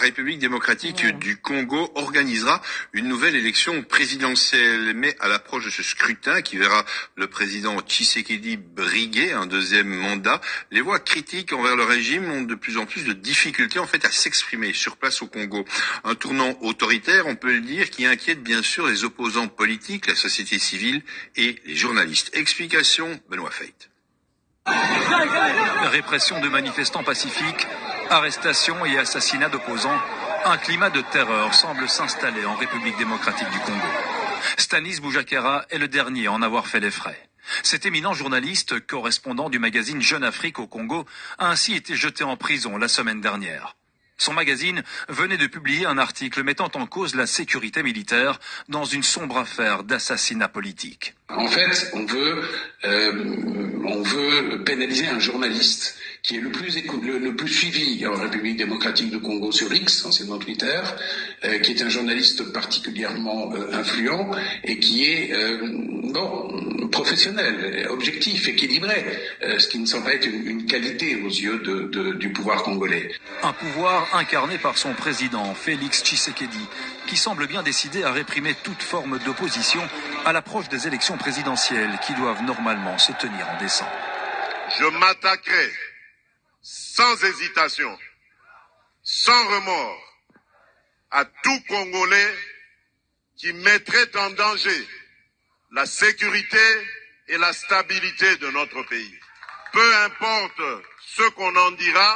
République démocratique du Congo organisera une nouvelle élection présidentielle. Mais à l'approche de ce scrutin qui verra le président Tshisekedi briguer un deuxième mandat, les voix critiques envers le régime ont de plus en plus de difficultés en fait à s'exprimer sur place au Congo. Un tournant autoritaire, on peut le dire, qui inquiète bien sûr les opposants politiques, la société civile et les journalistes. Explication, Benoît Feit. Répression de manifestants pacifiques, arrestations et assassinats d'opposants, un climat de terreur semble s'installer en République démocratique du Congo. Stanis Boujakara est le dernier à en avoir fait les frais. Cet éminent journaliste, correspondant du magazine Jeune Afrique au Congo, a ainsi été jeté en prison la semaine dernière. Son magazine venait de publier un article mettant en cause la sécurité militaire dans une sombre affaire d'assassinat politique. En fait, on veut pénaliser un journaliste qui est le plus suivi en République démocratique du Congo sur X, anciennement Twitter, qui est un journaliste particulièrement influent et qui est professionnel, objectif, équilibré, ce qui ne semble pas être une qualité aux yeux du pouvoir congolais. Un pouvoir incarné par son président, Félix Tshisekedi, qui semble bien décidé à réprimer toute forme d'opposition à l'approche des élections présidentielles qui doivent normalement se tenir en décembre. Je m'attaquerai sans hésitation, sans remords, à tout Congolais qui mettrait en danger la sécurité et la stabilité de notre pays. Peu importe ce qu'on en dira,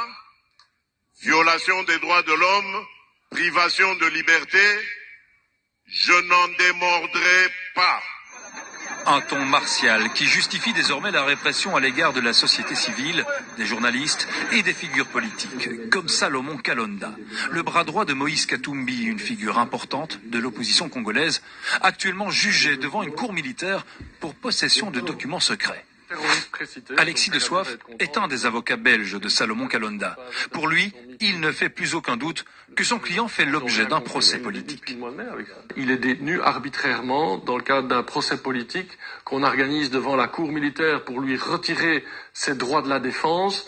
violation des droits de l'homme, privation de liberté, je n'en démordrai pas. Un ton martial qui justifie désormais la répression à l'égard de la société civile, des journalistes et des figures politiques, comme Salomon Kalonda, le bras droit de Moïse Katumbi, une figure importante de l'opposition congolaise, actuellement jugé devant une cour militaire pour possession de documents secrets. Alexis de Soif est un des avocats belges de Salomon Kalonda. Pour lui, il ne fait plus aucun doute que son client fait l'objet d'un procès politique. Il est détenu arbitrairement dans le cadre d'un procès politique qu'on organise devant la cour militaire pour lui retirer ses droits de la défense,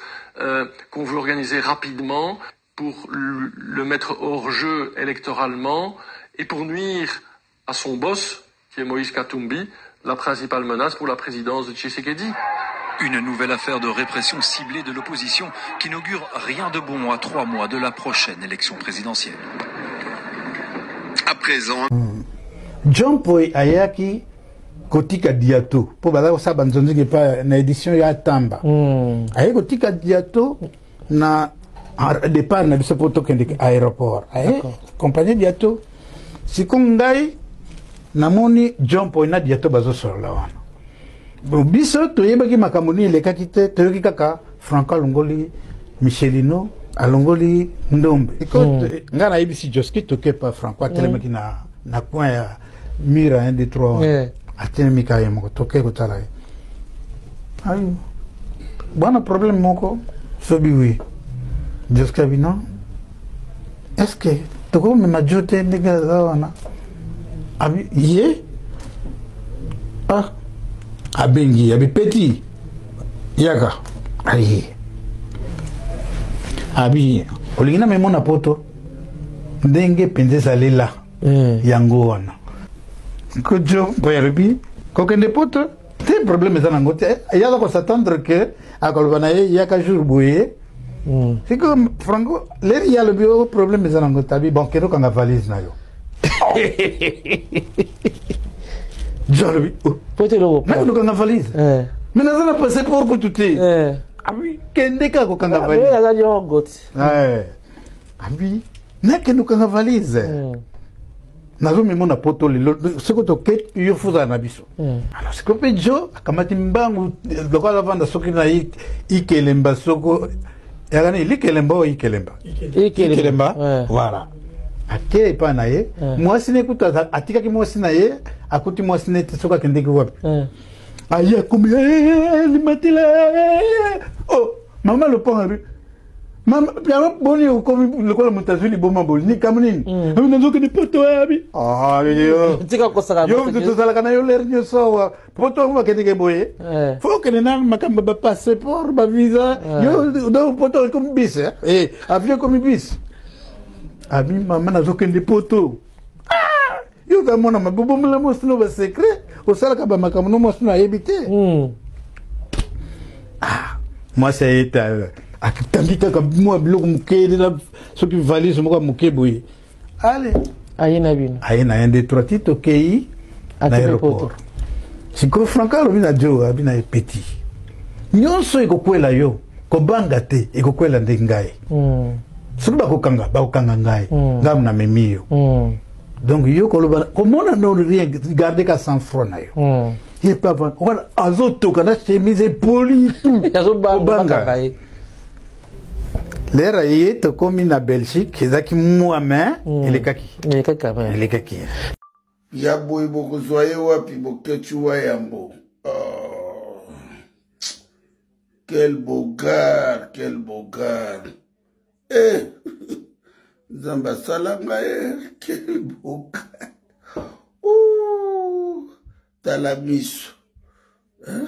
qu'on veut organiser rapidement pour le mettre hors jeu électoralement et pour nuire à son boss, qui est Moïse Katumbi, la principale menace pour la présidence de Tshisekedi. Une nouvelle affaire de répression ciblée de l'opposition qui n'augure rien de bon à 3 mois de la prochaine élection présidentielle. À présent... John Poy Ayaki Kotika Diato. Pour bala ça banzonzi qui pas na édition ya Tamba. Ayaki Kotika Diato na départ na biso poto kende aéroport. Ayaki compagnie Diato. Sikungai namoni John Poy na Diato bazo sur la wana. Biso toyebaki makamoni lekaki te toyoki kaka Franco Longoli Michelino alongoli Ndombe. Écoute, ngana ibisi Joski toke pa Franco atelemaki na coin ya mira 1 2 3 atelemika yemo toke kotala. Ayo. Bwana problème moko sobi wi. Joski bino. Est-ce que toko me majote ndega zawana? Abi ye? Ah abengi abi petit yaka ayi abi olingina memona poto ndenge penze salela yango wana kojo boyarbi kokende poto te problème ça nango te yaka ko s'attendre que akolbana yaka jour boye c'est comme Franco les y a le bio problème ça nango tabi banquero kanga valise na yo Jolbi. Potelo. Mais nous avons valise. Mais nous avons passé pour tout. Ah oui, kendeka ko kanga valise. Ah oui, la got. Ah oui, n'est que nous avons valise. Nazo mimo na poto lelo ce que to ket yo fuza na biso. Alors c'est que jo akamati mbangu lokola vanda soki na ikelemba soko yagani likelemba o ikelemba. Ikelemba. Voilà. Ake pa na ye moi sine kuta atika ki moi sinaye akuti moi sine tsoka kende ko wapi aya kumia limatila oh mama le pont mama bien boni ko comme le ko mutazuli boma bol ni kamnini na zoke ni poto abi ah yo tika ko saka yo to sala kana yo ler nyo so poto ma kende ke boye faut que na makamba ba passeport ba visa yo do poto comme bis avion comme bis. Ami maman nazokende poto. Yo ka mona mabobo mla mosino ba secret. Osala ka ba makamno mosino ayebite. Moi ça est akitambika ka moi biloko mukele na soki valise moko mukeboyi. Allez. Ayena bino. Ayena yende trotito kei na aéroport. Siko Franca lobina jo abina petit. Nyonso ekokwela yo kobanga te ekokwela ndengai. Soki bakokanga ngai ngam na memio. Donc yo koloba comment on rien garder ka sans front na yo. Il pas on azotoka na chemise poli tout. Banga. L'era yete comme na Belgique ezaki moi-même elekaki. Ya boy boko zoye wapi bokechi wa yambo. Oh. Quel beau gars. Eh, Zamba Salanga, quel beau gars. Ouh, t'as la miche. Hein?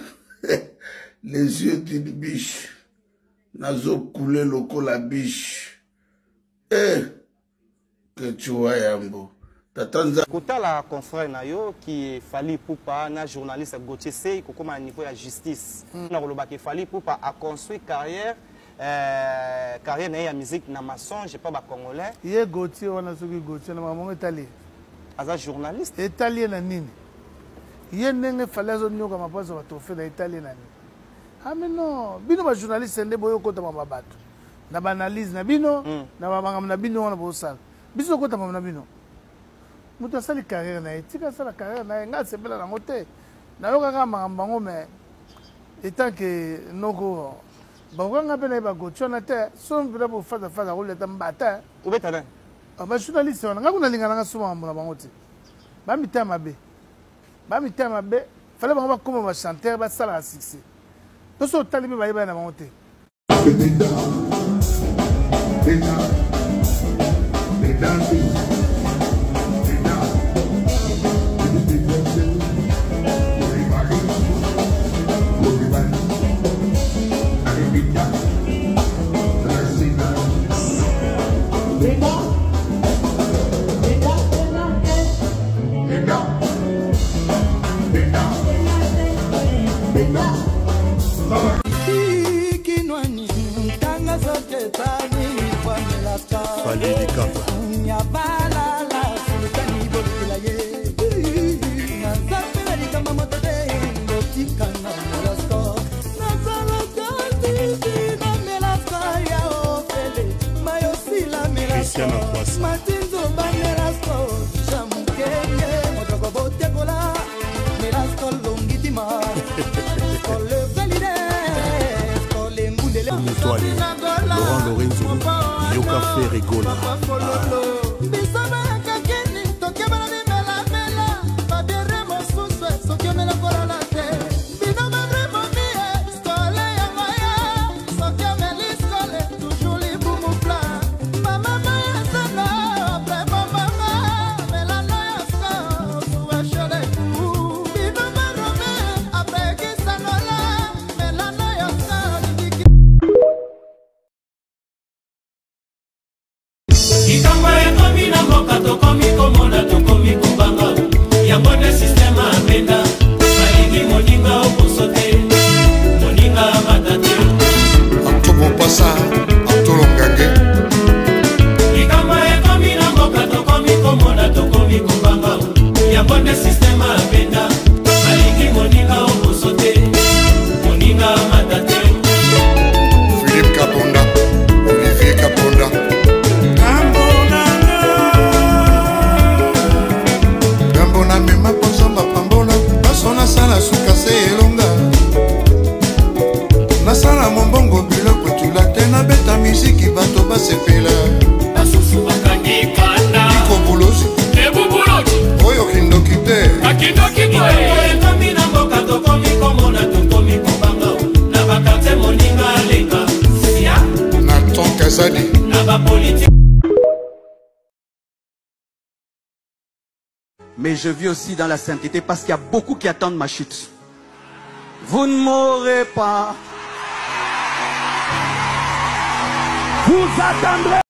Les yeux d'une biche. Nazo coulé loco la biche. Eh, que tu vois, Yambo. Kota la confrère nayo qui fallait pour pas na journaliste Gauthier Sey comme à niveau de la justice. Na roloba qui fallait pour pas à construire carrière na ya musique na maçon, j'ai pas ba congolais. Yé Gauthier on a soki Gauthier na maman italien. Aza journaliste italien na nini? Yé nenge fallait zo nyoka mapazo ba trophée na italien na nini? Ah mais non, bino ba journaliste ndé boyo kota mama bato. Na ba analyse na bino, na ba bangam na bino na bo sala. Biso kota mama na bino. Muta sali carrière na etika sala carrière na nga sepela na ngote na yoka ka makambango mais étant que noko ba nga pena ba Gauthier na te so mpela bo faza role ta mbata ubeta na ba journaliste wana nga kuna lingana nga suma mbona bangote ba mitama be fallait ba koma ba chanteur ba sala succès to so talibi ba yeba na bangote Laurent Lorenzo, Yoka Ferregola. Mais je vis aussi dans la sainteté parce qu'il y a beaucoup qui attendent ma chute. Vous ne mourrez pas. Vous attendrez.